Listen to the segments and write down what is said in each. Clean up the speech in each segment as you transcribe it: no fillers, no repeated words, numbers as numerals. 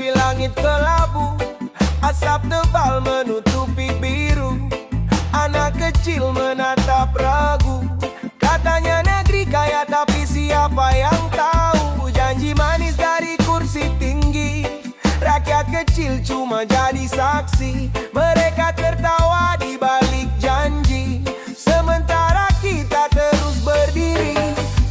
tapi langit kelabu. Asap tebal menutupi biru. Anak kecil menatap ragu. Katanya negeri kaya tapi siapa yang tahu. Janji manis dari kursi tinggi, rakyat kecil cuma jadi saksi. Mereka tertawa di balik janji, sementara kita terus berdiri.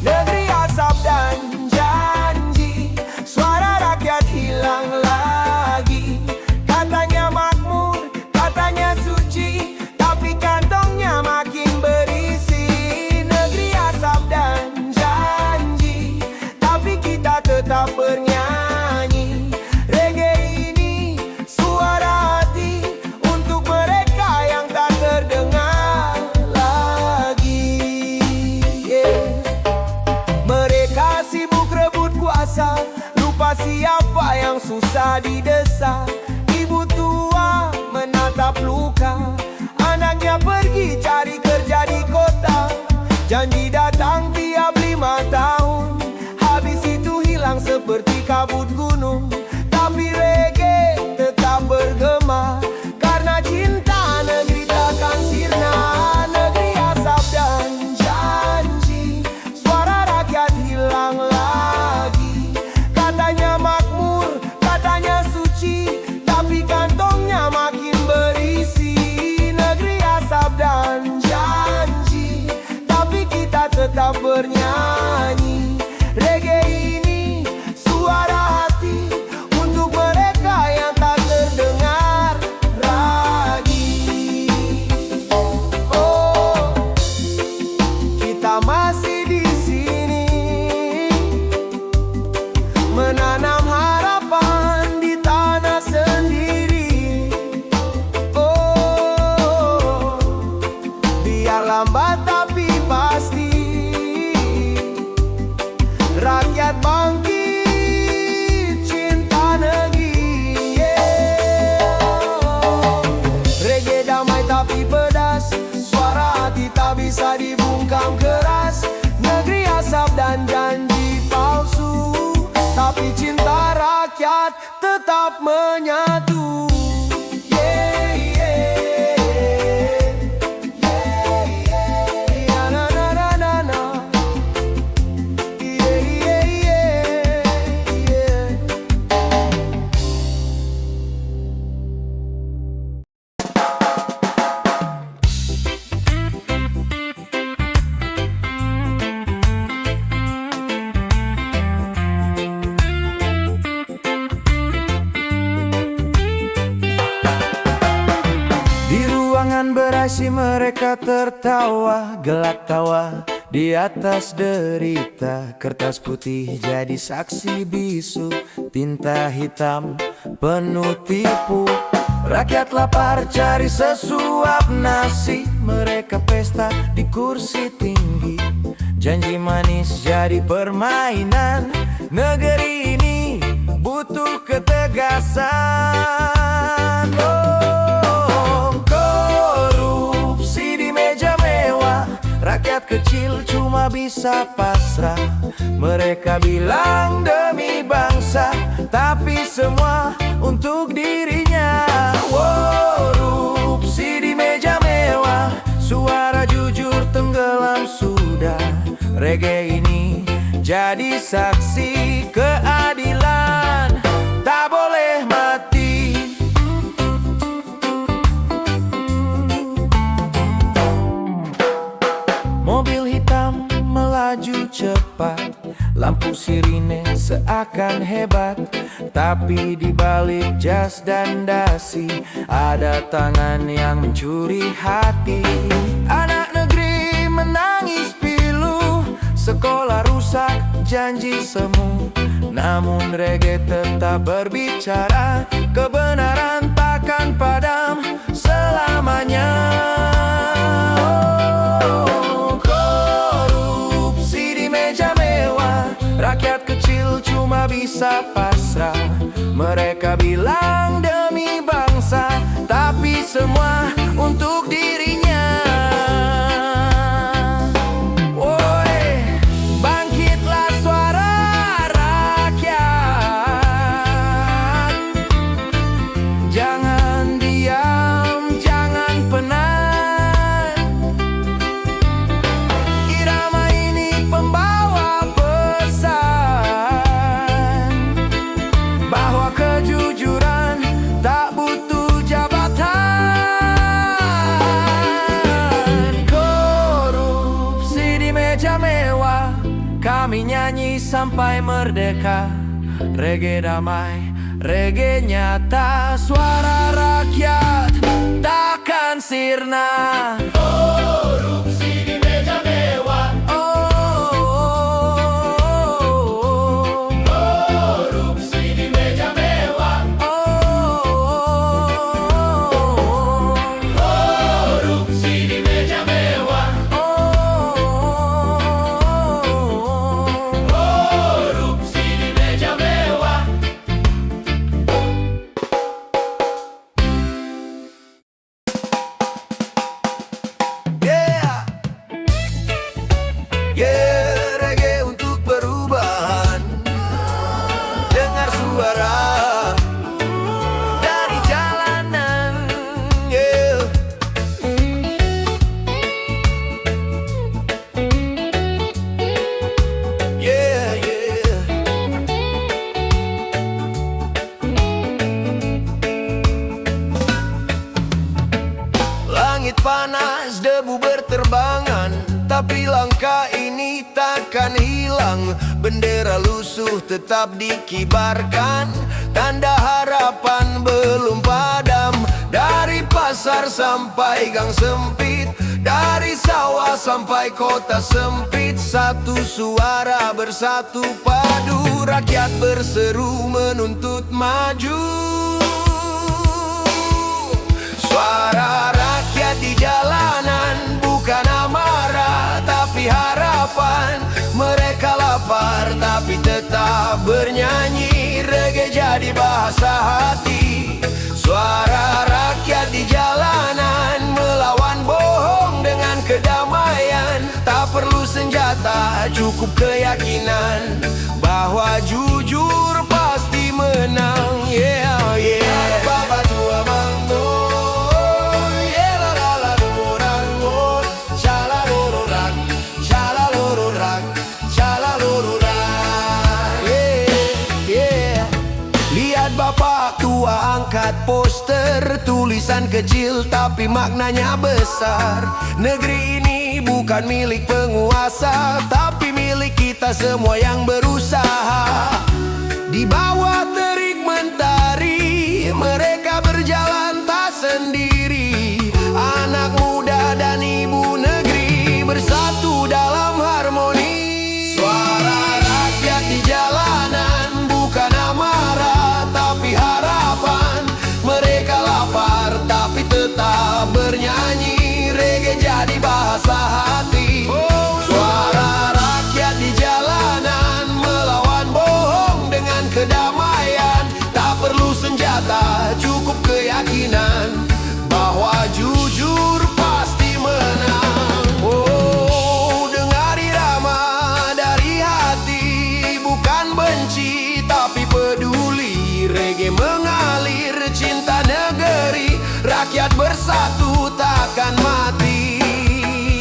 Negeri asap dan janji, suara rakyat hilang lagi. Katanya makmur, katanya suci, tapi kantongnya makin berisi. Negeri asap dan janji, tapi kita tetap bernyanyi. Reggae ini suara hati untuk mereka yang tak terdengar lagi. Mereka sibuk rebut kuasa, lupa siapa yang susah didesa. Ibu tua menatap luka, anaknya pergi cari kerja di kota. Janji datang tiap 5 tahun, habis itu hilang seperti kabut gunung. Tapi reggae tetap bergema, karena cinta negeri takkan sirna. Negeri asap dan janji, suara rakyat hilang lagi. Katanya makmur, katanya suci, tapi kantongnya makin berisi. Negeri asap dan janji, tapi kita tetap bernyanyi. Reggae ini suara hati untuk mereka yang tak terdengar lagi. Oh, kita masih di sini, menanam harapan di tanah sendiri. Oh, biar lambat tapi pasti, rakyat bangkit, cinta negeri. Reggae damai tapi pedas, suara hati tak bisa dibungkam keras. Negeri asap dan janji palsu, tapi cinta rakyat tetap menyatu. Na, na, na, na, na. Di ruangan berasi mereka tertawa, gelak tawa di atas derita. Kertas putih jadi saksi bisu, tinta hitam penuh tipu. Rakyat lapar cari sesuap nasi, mereka pesta di kursi tinggi. Janji manis jadi permainan, negeri ini butuh ketegasan. Oh, korupsi di meja mewah, rakyat kecil cuma bisa pasrah. Mereka bilang demi bangsa, tapi semua untuk dirinya. Korupsi di meja mewah, suara jujur tenggelam sudah. Reggae ini jadi saksi keadilan, tak boleh mati. Mobil hitam melaju cepat, lampu sirine seakan hebat. Tapi di balik jas dan dasi ada tangan yang mencuri hati. Anak negeri menangis pilu, sekolah rusak, janji semu. Namun reggae tetap berbicara, kebenaran takkan padam selamanya. Oh, korupsi di meja mewah, rakyat kecil cuma bisa pasrah. Mereka bilang demi bangsa, tapi semua untuk dirinya. Woi, bangkitlah suara rakyat. sampai merdeka. Reggae damai, reggae nyata, suara rakyat takkan sirna. Korupsi di meja mewah. Korupsi di meja mewah. Korupsi di meja mewah. Korupsi di meja mewah. Yeah, yeah, reggae untuk perubahan. Dengar suara dari jalanan. Yeah, yeah, yeah. Langit panas, debu berterbangan, tapi langkah ini takkan hilang. Bendera lusuh tetap dikibarkan, tanda harapan belum padam. Dari pasar sampai gang sempit, dari sawah sampai kota sempit, satu suara bersatu padu, rakyat berseru menuntut maju. Suara rakyat di jalanan, bukan amarah tapi harapan. Mereka lapar tapi tetap bernyanyi, reggae jadi bahasa hati. Suara rakyat di jalanan, melawan bohong dengan kedamaian. Tak perlu senjata, cukup keyakinan bahwa jujur pasti menang. Yeah, yeah. Baba tua mango, yeah la la la lorango, shala lororak, shala lororak, shala lororak. Yeah, yeah. Lihat bapak tua angkat poster, tulisan kecil tapi maknanya besar. Negeri ini bukan milik penguasa, tapi milik kita semua yang berusaha. Di bawah terik mentari, mereka berjalan tak sendiri. Anak muda dan ibu negeri bersatu dalam harmoni. Suara rakyat di jalanan, bukan amarah tapi harapan. Mereka lapar tapi tetap bernyanyi, reggae jadi bahasa hati. Suara rakyat di jalanan, melawan bohong dengan kedamaian. Tak perlu senjata, cukup keyakinan bahwa jujur pasti menang. Oh, dengar irama dari hati, bukan benci tapi peduli. Reggae mengalir, cinta negeri, rakyat bersatu takkan mati.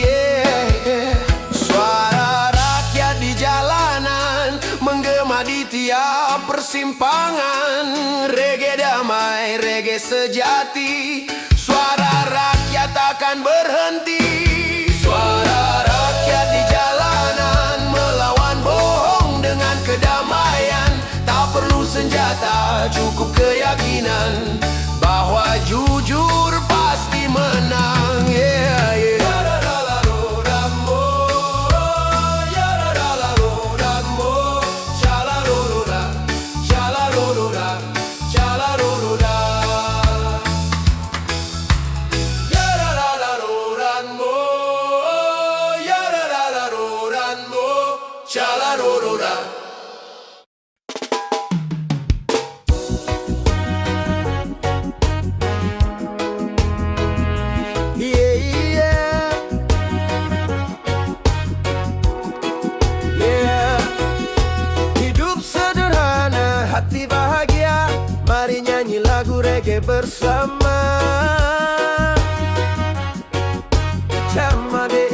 Yeah, yeah. Suara rakyat di jalanan, menggema di tiap persimpangan. Reggae damai, reggae sejati, suara rakyat takkan berhenti. Suara rakyat di jalanan, melawan bohong dengan kedamaian. Tak perlu senjata, cukup keyakinan bahwa jujur pasti menang. Yeah, yeah. Hati bahagia, mari nyanyi lagu reggae bersama. Camade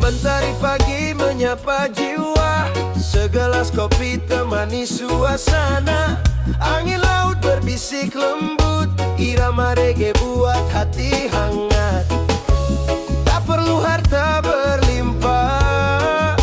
mentari pagi menyapa jiwa, segelas kopi temani suasana. Angin laut berbisik lembut, irama reggae buat hati hangat. Tak perlu harta berlimpah,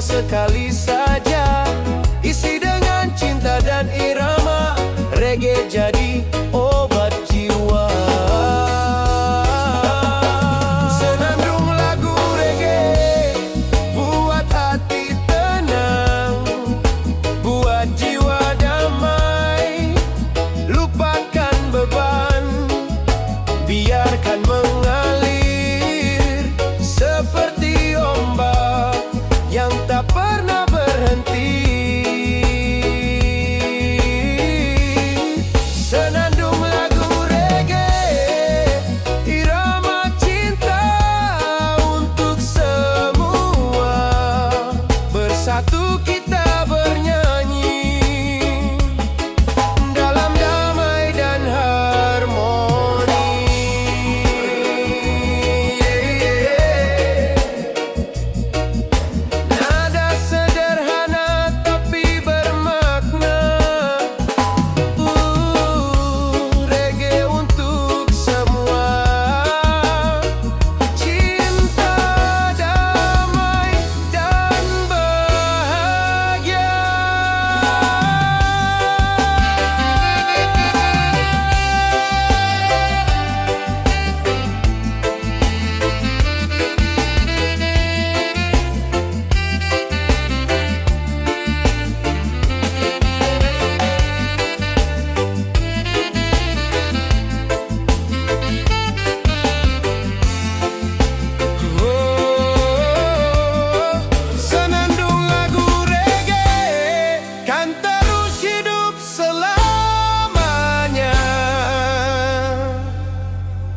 sekali saja, isi dengan cinta dan irama. Reggae jadi obat jiwa. Senandung lagu reggae buat hati tenang, buat jiwa damai, lupakan beban, biarkan mengalir seperti ombak yang tak pernah berhenti. Senandung lagu reggae, irama cinta untuk semua. Bersatu kita bernyanyi dalam damai dan harmoni. Nada sederhana tapi bermakna. Reggae untuk semua. Cinta, damai, dan bahagia. Senandung lagu reggae kan terus hidup selamanya.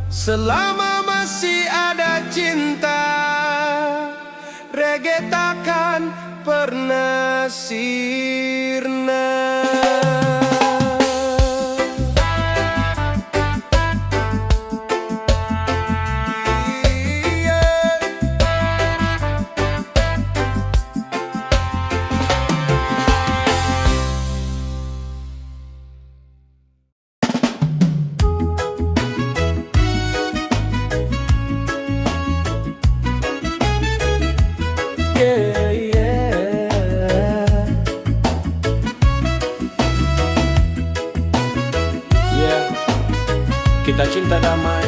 Selama masih ada cinta, reggae takkan pernah sirna. Kita cinta damai,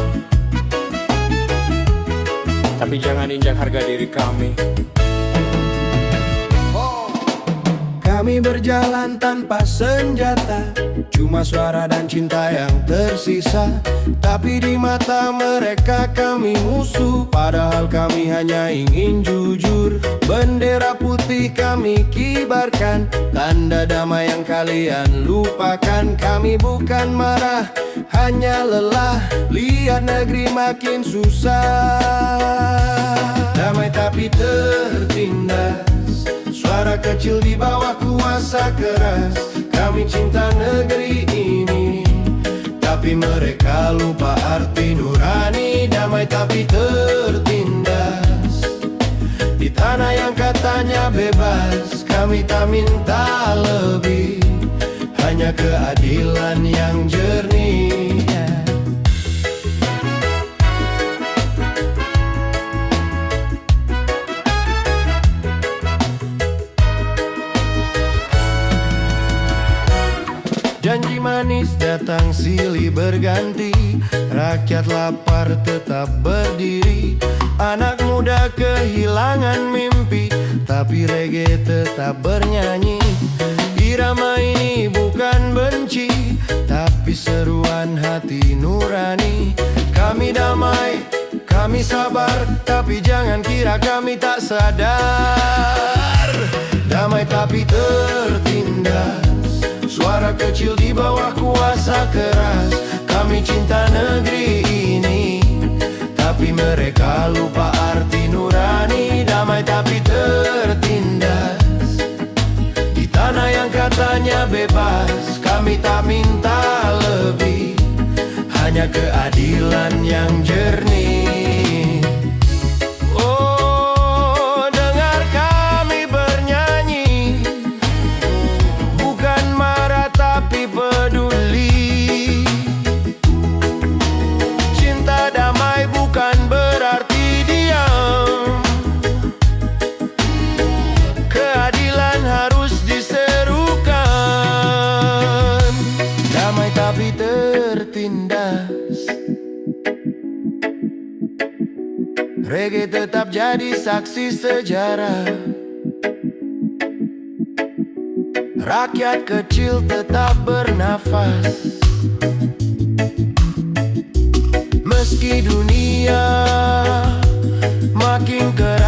tapi jangan injak harga diri kami. Kami berjalan tanpa senjata, cuma suara dan cinta yang tersisa. Tapi di mata mereka kami musuh, padahal kami hanya ingin jujur. Bendera putih kami kibarkan, tanda damai yang kalian lupakan. Kami bukan marah, hanya lelah, lihat negeri makin susah. Damai tapi tertindas, suara kecil di bawah kuasa keras. Kami cinta negeri ini, tapi mereka lupa arti nurani. Damai tapi tertindas, di tanah yang katanya bebas. Kami tak minta lebih, hanya keadilan yang jernih. Janji manis datang silih berganti, rakyat lapar tetap berdiri. Anak muda kehilangan mimpi, tapi reggae tetap bernyanyi. Irama ini bukan benci, tapi seruan hati nurani. Kami damai, kami sabar, tapi jangan kira kami tak sadar. Damai tapi tertindas, suara kecil di bawah kuasa keras. Kami cinta negeri ini, tapi mereka lupa arti nurani. Damai tapi tertindas, di tanah yang katanya bebas. Kami tak minta lebih, hanya keadilan yang jernih. Oh, dengar kami bernyanyi, bukan marah tapi peduli. Cinta damai bukan berarti diam, tertindas. Reggae tetap jadi saksi sejarah. Rakyat kecil tetap bernafas. Meski dunia makin keras,